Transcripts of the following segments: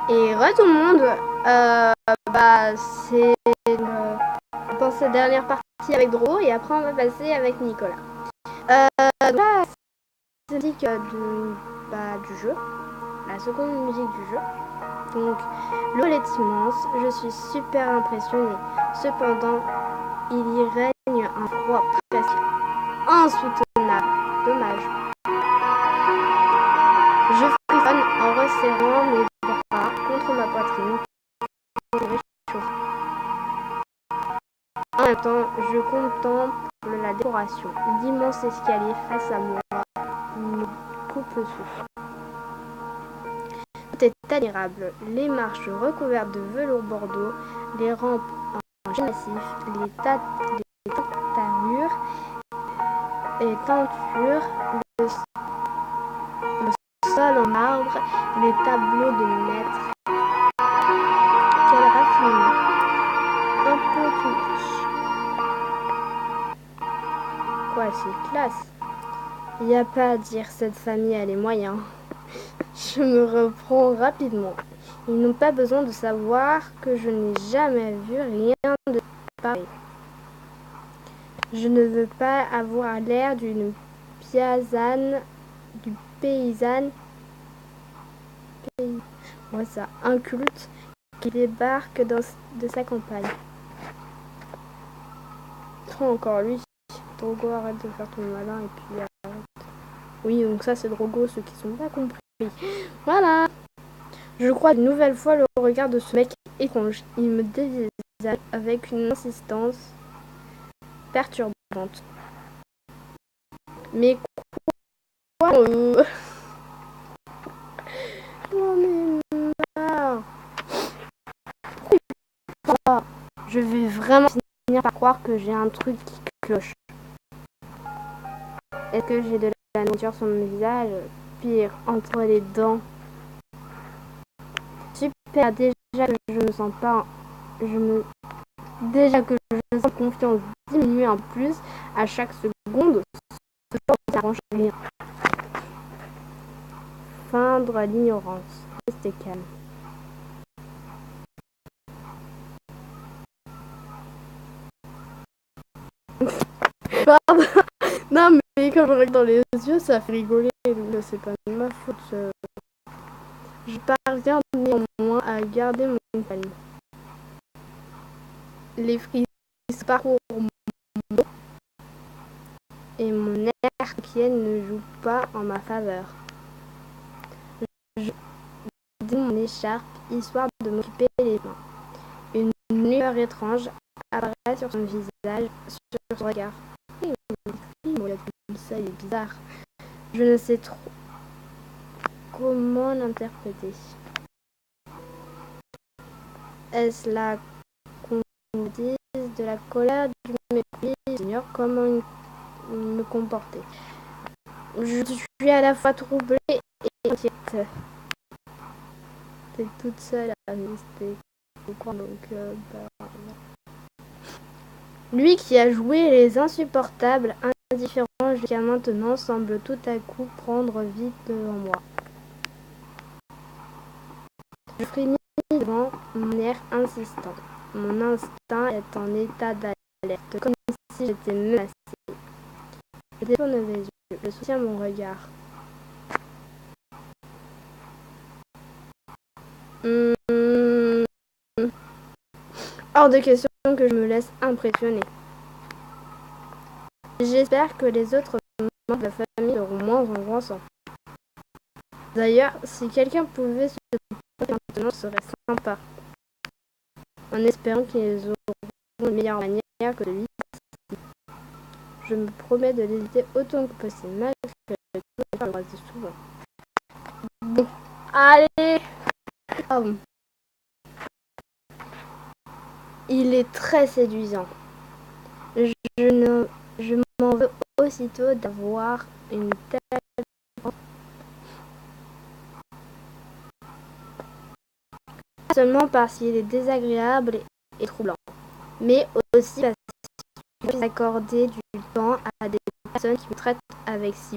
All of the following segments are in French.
Et tout le monde, c'est dans cette dernière partie avec Dro et après on va passer avec Nicolas. Là, c'est la musique du jeu, la seconde musique du jeu. Donc le rôle est immense, je suis super impressionnée. Cependant, il y règne un froid presque insoutenable. Dommage. Je frissonne en resserrant mes bras contre ma poitrine. En même temps, je contemple la décoration. L'immense escalier face à moi me coupe le souffle. Tout est admirable. Les marches recouvertes de velours bordeaux, les rampes en génie massif, les teintures, le sol en marbre, les tableaux de maître. Quel raffinement! Un peu kitsch. Quoi, c'est classe! Y a pas à dire, cette famille a les moyens. Je me reprends rapidement. Ils n'ont pas besoin de savoir que je n'ai jamais vu rien de pareil. Je ne veux pas avoir l'air d'une paysanne inculte qui débarque de sa campagne. Encore lui. Drogo, arrête de faire ton malin et puis arrête. Oui, donc ça c'est Drogo, ceux qui sont pas compris. Voilà. Je crois une nouvelle fois le regard de ce mec étrange. Il me dévisage avec une insistance perturbante. Mais quoi J'en ai marre. Je vais vraiment finir par croire que j'ai un truc qui cloche. Est-ce que j'ai de la nourriture sur mon visage? Pire, entre les dents. Super, déjà que je me sens pas... Déjà que je sens confiance diminuer en plus à chaque seconde, ce genre n'arrange rien. Feindre l'ignorance. Restez calme. Pardon. Non mais comme je regarde dans les yeux, ça fait rigoler, donc c'est pas de ma faute. Je parviens néanmoins à garder mon calme. Les frissons parcourent mon dos et mon air inquiet ne joue pas en ma faveur. Je démonte mon écharpe histoire de m'occuper les mains. Une lueur étrange apparaît sur son visage, sur son regard. Ça, il est bizarre. Je ne sais trop comment l'interpréter. Est-ce la convoitise, de la colère, du mépris? J'ignore comment me comporter. Je suis à la fois troublée et inquiète. T'es toute seule à rester. Lui qui a joué les insupportables, indifférents jusqu'à maintenant, semble tout à coup prendre vie devant moi. Je frémis devant mon air insistant. Mon instinct est en état d'alerte, comme si j'étais menacée. Je détourne les yeux, je soutiens mon regard. Hors de question que je me laisse impressionner. J'espère que les autres membres de la famille seront moins angoissants. D'ailleurs, si quelqu'un pouvait se comporter maintenant, ce serait sympa. En espérant qu'ils auront une meilleure manière que lui. Je me promets de l'éviter autant que possible, malgré que je le croise souvent. Bon, allez. Il est très séduisant. Je m'en veux aussitôt d'avoir une telle... Pas seulement parce qu'il est désagréable et troublant, mais aussi parce que je puisse accorder du temps à des personnes qui me traitent avec si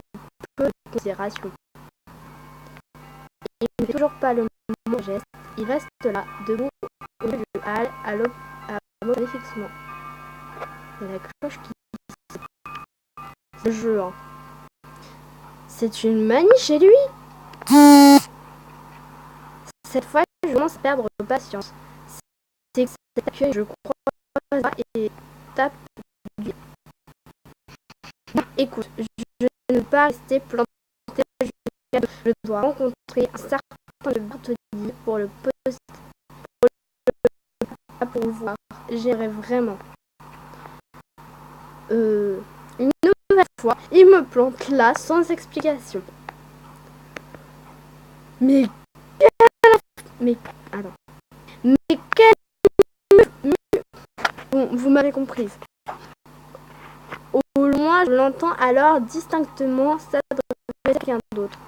peu de considération. Il ne fait toujours pas le même geste, Il reste là, debout au milieu du hall, à m'observer fixement. Et la cloche qui... Le jeu, hein. C'est une manie chez lui. Cette fois, je commence à perdre patience. C'est que cet accueil, je crois, et tape du... Écoute, je ne veux pas rester planté. Je dois rencontrer un certain de Bartoli pour le poste, pour le voir. J'aimerais vraiment. Une nouvelle fois, il me plante là sans explication. Mais alors, mais quelle... Bon, vous m'avez comprise. Au loin, je l'entends alors distinctement s'adresser à quelqu'un d'autre.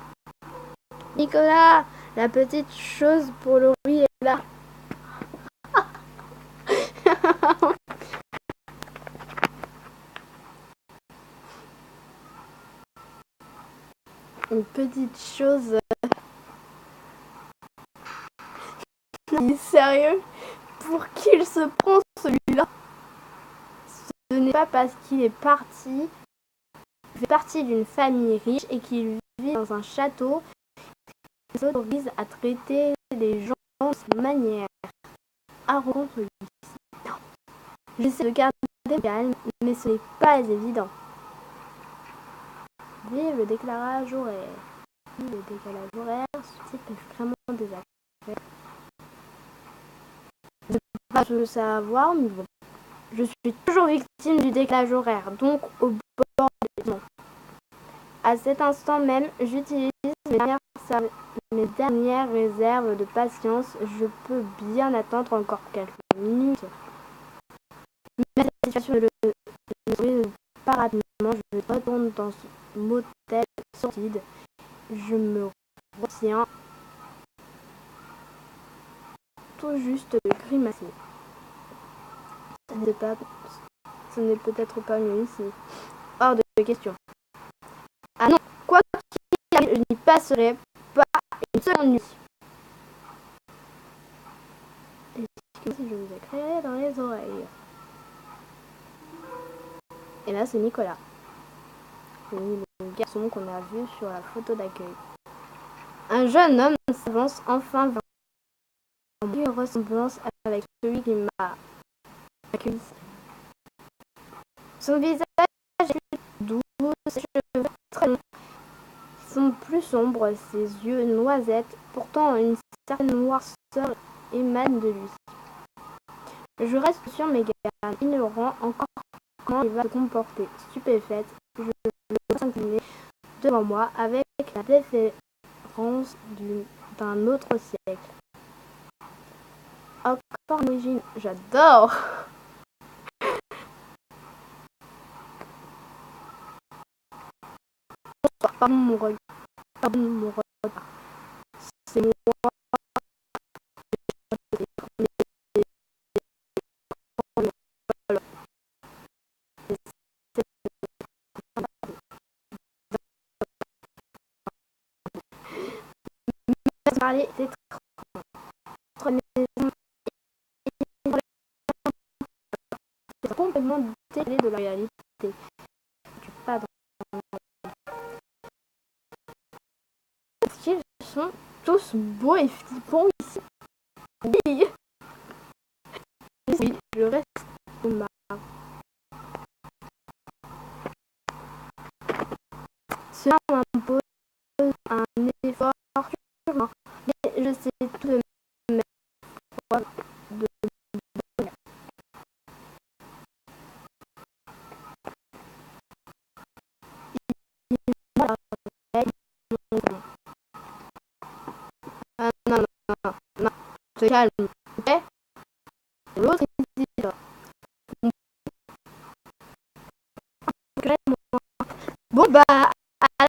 Nicolas, la petite chose pour le riz est là. Une petite chose. Il est sérieux? Pour qui il se prend celui-là? Ce n'est pas parce qu'il est parti. Il fait partie d'une famille riche et qu'il vit dans un château qui s'autorise à traiter les gens de cette manière. Arrogant celui-ci. J'essaie de garder le calme, mais ce n'est pas évident. Vive le décalage horaire. Vive le décalage horaire, ce type est vraiment désagréable. Je ne peux pas le savoir, mais bon. Je suis toujours victime du décalage horaire, donc au bord du monde. À cet instant même, j'utilise mes dernières réserves de patience. Je peux bien attendre encore quelques minutes. Mais la situation ne se pas rapidement. Je retourne dans ce motel sordide. Je me retiens tout juste de grimacer. Ce n'est peut-être pas mieux ici. Hors de question. Ah non, quoi qu'il arrive, je n'y passerai pas une seconde nuit. Excusez-moi si je vous ai crié dans les oreilles. Et là, c'est Nicolas. Oui, le garçon qu'on a vu sur la photo d'accueil. Un jeune homme s'avance enfin vers une ressemblance avec celui qui m'a accueilli. Son visage est doux, ses cheveux très longs sont plus sombres, ses yeux noisettes, pourtant une certaine noirceur émane de lui. Je reste sur mes gardes, ignorant encore comment il va se comporter. Stupéfaite, je le vois s'incliner devant moi avec la déférence d'un autre siècle. Encore une origine, j'adore. Pardon mon regard. C'est moi. Parler était complètement décalé de la réalité. Pas dans... Ils sont tous beaux et flippants ici. Oui, je reste au mar. Cela m'impose un effort sûrement, mais je sais tout de même de non, te calme, ok? L'autre il dit bon bah à